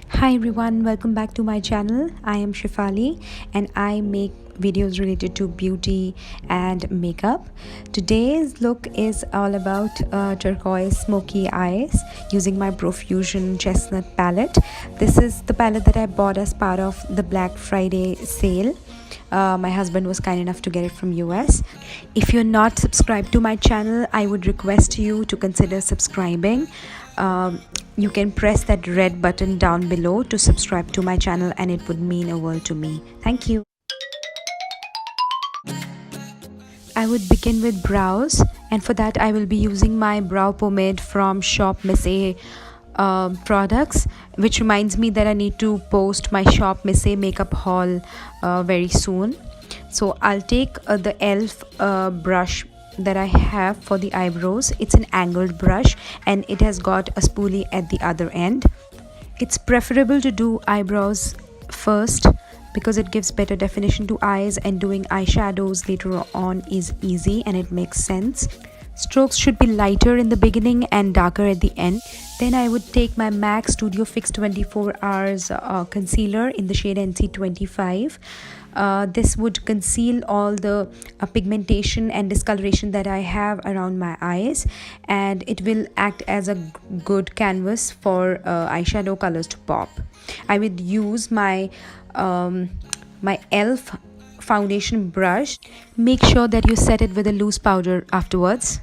Hi everyone, welcome back to my channel. I am Shifali and I make videos related to beauty and makeup. Today's look is all about turquoise smoky eyes using my Profusion Chestnut palette. This is the palette that I bought as part of the Black Friday sale. My husband was kind enough to get it from US. If you're not subscribed to my channel, I would request you to consider subscribing. You can press that red button down below to subscribe to my channel and it would mean a world to me. Thank you. I would begin with brows, and for that I will be using my brow pomade from Shop Miss A products, which reminds me that I need to post my Shop Miss A makeup haul very soon. So I'll take the e.l.f. brush that I have for the eyebrows. It's an angled brush and it has got a spoolie at the other end. It's preferable to do eyebrows first because it gives better definition to eyes, and doing eyeshadows later on is easy and it makes sense. Strokes should be lighter in the beginning and darker at the end. Then I would take my MAC Studio Fix 24 Hours concealer in the shade NC25. This would conceal all the pigmentation and discoloration that I have around my eyes, and it will act as a good canvas for eyeshadow colors to pop. I would use my my e.l.f. foundation brush. Make sure that you set it with a loose powder afterwards.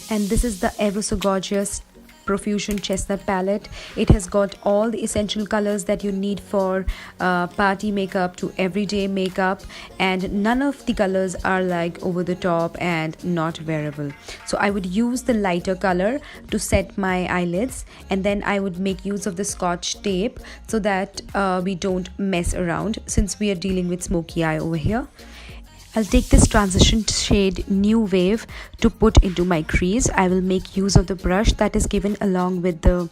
And this is the ever so gorgeous Profusion Chestnut palette. It has got all the essential colors that you need for party makeup to everyday makeup, and none of the colors are like over the top and not wearable. So I would use the lighter color to set my eyelids, and then I would make use of the Scotch tape so that we don't mess around, since we are dealing with smoky eye over here. I'll take this transition shade New Wave to put into my crease. I will make use of the brush that is given along with the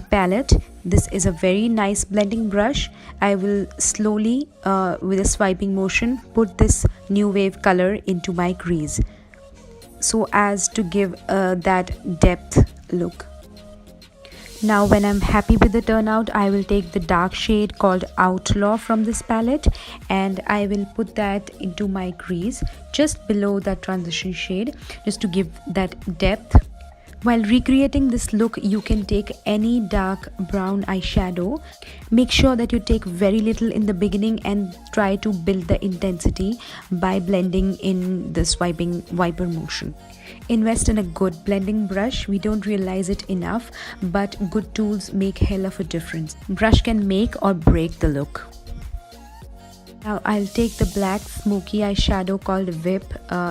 palette. This is a very nice blending brush. I will slowly, with a swiping motion, put this New Wave color into my crease so as to give that depth look. Now when I'm happy with the turnout, I will take the dark shade called Outlaw from this palette and I will put that into my crease just below that transition shade, just to give that depth. While recreating this look, you can take any dark brown eyeshadow. Make sure that you take very little in the beginning and try to build the intensity by blending in the swiping wiper motion. Invest in a good blending brush. We don't realize it enough, but good tools make hell of a difference. Brush can make or break the look. Now I'll take the black smoky eyeshadow called Whip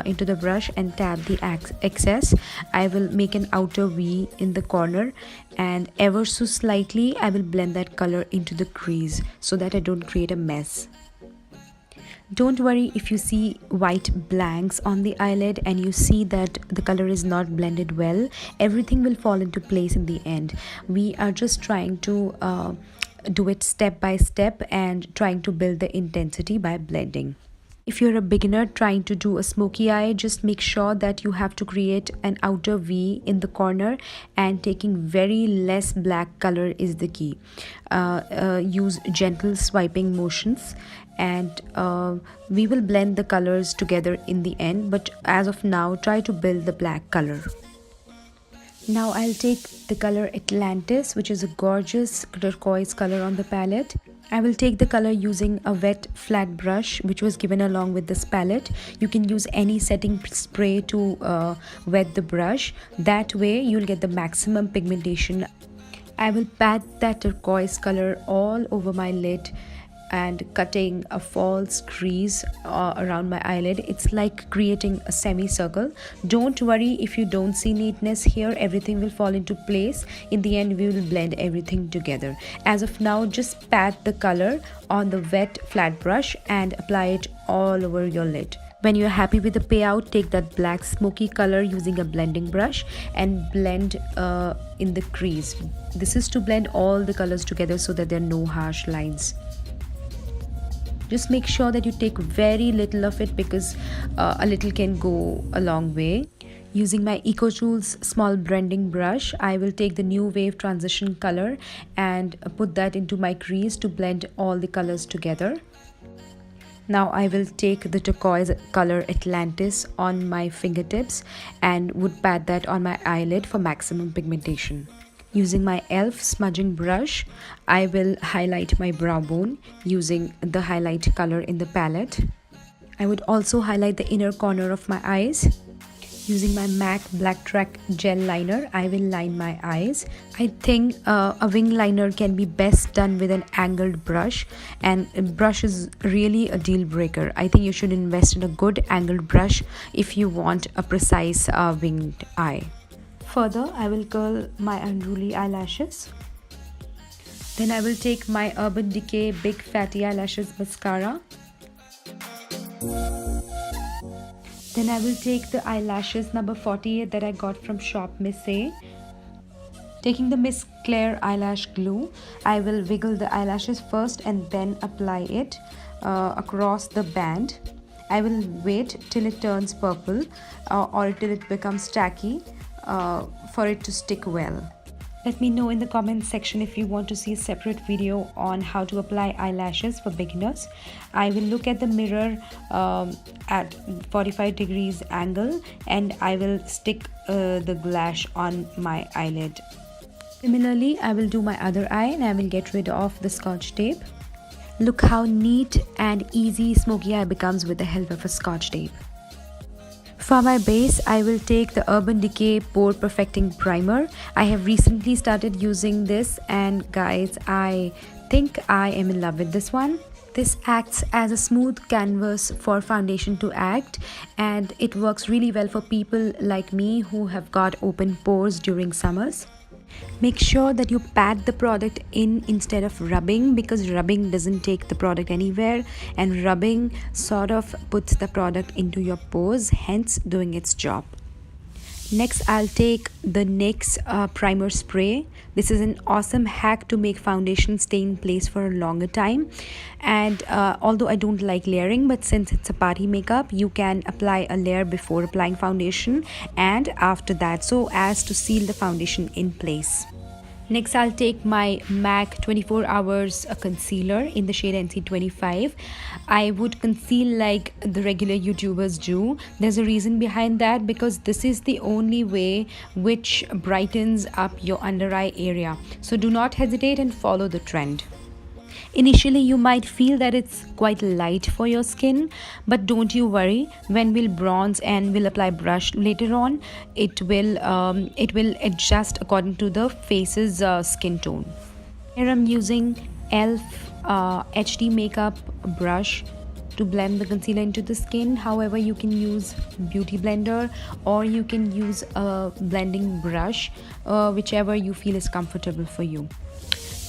into the brush and tap the excess. I will make an outer V in the corner, and ever so slightly I will blend that color into the crease so that I don't create a mess. Don't worry if you see white blanks on the eyelid and you see that the color is not blended well. Everything will fall into place in the end. We are just trying to do it step by step and trying to build the intensity by blending. If you're a beginner trying to do a smoky eye, just make sure that you have to create an outer V in the corner, and taking very less black color is the key. Use gentle swiping motions and we will blend the colors together in the end, but as of now try to build the black color. Now I'll take the color Atlantis, which is a gorgeous turquoise color on the palette. I will take the color using a wet flat brush which was given along with this palette. You can use any setting spray to wet the brush. That way you'll get the maximum pigmentation. I will pat that turquoise color all over my lid and cutting a false crease around my eyelid. It's like creating a semicircle. Don't worry if you don't see neatness here, everything will fall into place. In the end we will blend everything together. As of now, just pat the color on the wet flat brush and apply it all over your lid. When you're happy with the payout, take that black smoky color using a blending brush and blend in the crease. This is to blend all the colors together so that there are no harsh lines. Just make sure that you take very little of it because a little can go a long way. Using my EcoTools small blending brush, I will take the New Wave transition color and put that into my crease to blend all the colors together. Now I will take the turquoise color Atlantis on my fingertips and would pat that on my eyelid for maximum pigmentation. Using my e.l.f. smudging brush, I will highlight my brow bone using the highlight color in the palette. I would also highlight the inner corner of my eyes. Using my MAC Black Track gel liner, I will line my eyes. I think a wing liner can be best done with an angled brush, and a brush is really a deal breaker. I think you should invest in a good angled brush if you want a precise winged eye. Further, I will curl my unruly eyelashes. Then I will take my Urban Decay Big Fatty Eyelashes mascara. Then I will take the eyelashes number 48 that I got from Shop Miss A. Taking the Miss Claire eyelash glue, I will wiggle the eyelashes first and then apply it across the band. I will wait till it turns purple or till it becomes tacky for it to stick well. Let me know in the comment section if you want to see a separate video on how to apply eyelashes for beginners. I will look at the mirror at 45 degrees angle and I will stick the glass on my eyelid. Similarly, I will do my other eye and I will get rid of the scotch tape. Look how neat and easy smoky eye becomes with the help of a scotch tape. For my base, I will take the Urban Decay Pore Perfecting Primer. I have recently started using this and guys, I think I am in love with this one. This acts as a smooth canvas for foundation to act, and it works really well for people like me who have got open pores during summers. Make sure that you pat the product in instead of rubbing, because rubbing doesn't take the product anywhere and rubbing sort of puts the product into your pores, hence doing its job. Next, I'll take the NYX primer spray. This is an awesome hack to make foundation stay in place for a longer time. And although I don't like layering, but since it's a party makeup, you can apply a layer before applying foundation and after that, so as to seal the foundation in place. Next, I'll take my MAC 24 Hours Concealer in the shade NC25. I would conceal like the regular YouTubers do. There's a reason behind that, because this is the only way which brightens up your under eye area. So do not hesitate and follow the trend. Initially, you might feel that it's quite light for your skin, but don't you worry. When we'll bronze and we'll apply brush later on, it will adjust according to the face's skin tone. Here I'm using e.l.f. HD makeup brush to blend the concealer into the skin. However, you can use beauty blender or you can use a blending brush, whichever you feel is comfortable for you.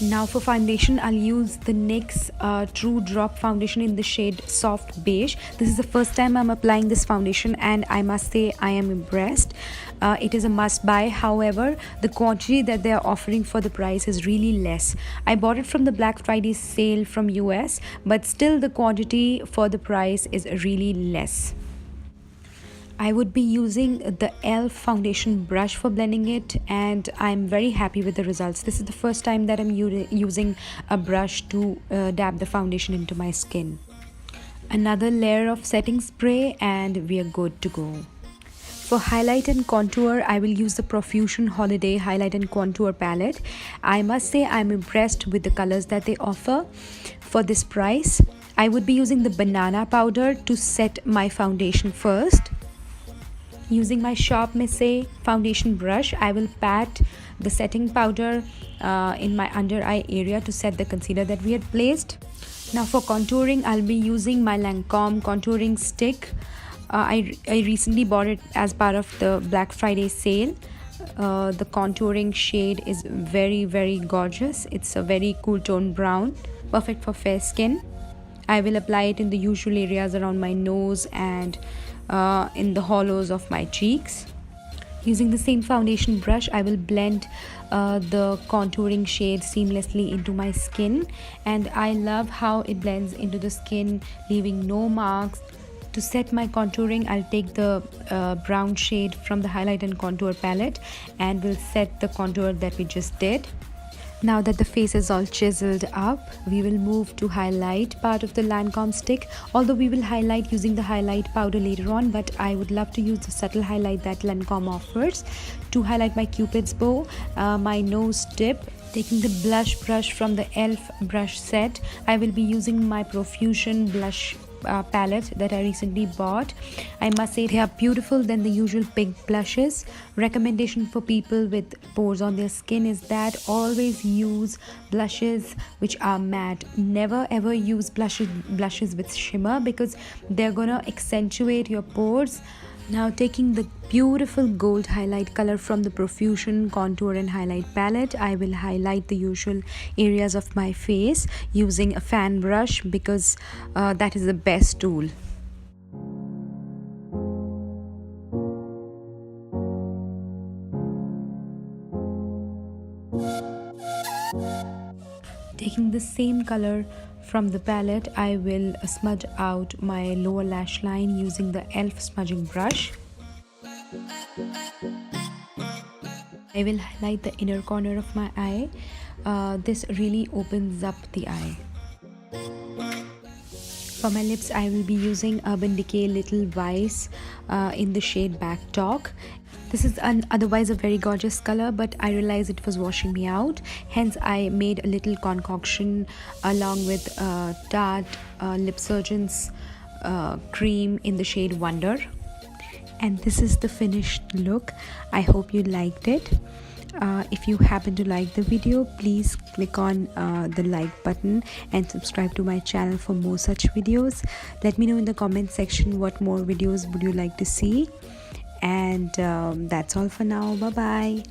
Now for foundation, I'll use the NYX True Drop foundation in the shade Soft Beige. This is the first time I'm applying this foundation and I must say I am impressed. It is a must buy. However, the quantity that they are offering for the price is really less. I bought it from the Black Friday sale from US, but still the quantity for the price is really less. I would be using the e.l.f. foundation brush for blending it, and I'm very happy with the results. This is the first time that I'm using a brush to dab the foundation into my skin. Another layer of setting spray and we are good to go. For highlight and contour, I will use the Profusion Holiday Highlight and Contour Palette. I must say I'm impressed with the colors that they offer for this price. I would be using the banana powder to set my foundation first. Using my Shop Miss A foundation brush, I will pat the setting powder in my under eye area to set the concealer that we had placed. Now for contouring, I'll be using my Lancome contouring stick. I recently bought it as part of the Black Friday sale. The contouring shade is very gorgeous. It's a very cool tone brown, perfect for fair skin. I will apply it in the usual areas around my nose and in the hollows of my cheeks. Using the same foundation brush, I will blend the contouring shade seamlessly into my skin, and I love how it blends into the skin, leaving no marks To set my contouring, I'll take the brown shade from the highlight and contour palette and we'll set the contour that we just did. Now that the face is all chiseled up, we will move to highlight part of the Lancome stick. Although we will highlight using the highlight powder later on, but I would love to use the subtle highlight that Lancome offers to highlight my Cupid's bow, my nose tip. Taking the blush brush from the e.l.f. brush set, I will be using my Profusion blush palette that I recently bought. I must say they are beautiful than the usual pink blushes. Recommendation for people with pores on their skin is that always use blushes which are matte. Never ever use blushes with shimmer because they're gonna accentuate your pores. Now taking the beautiful gold highlight color from the Profusion contour and highlight palette, I will highlight the usual areas of my face using a fan brush because that is the best tool. Taking the same color from the palette, I will smudge out my lower lash line using the e.l.f. smudging brush. I will highlight the inner corner of my eye. This really opens up the eye. For my lips, I will be using Urban Decay Little Vice in the shade Back Talk. This is otherwise a very gorgeous color, but I realized it was washing me out. Hence, I made a little concoction along with Tarte Lip Surgeon's cream in the shade Wonder. And this is the finished look. I hope you liked it. If you happen to like the video, please click on the like button and subscribe to my channel for more such videos. Let me know in the comment section what more videos would you like to see. And that's all for now. Bye bye.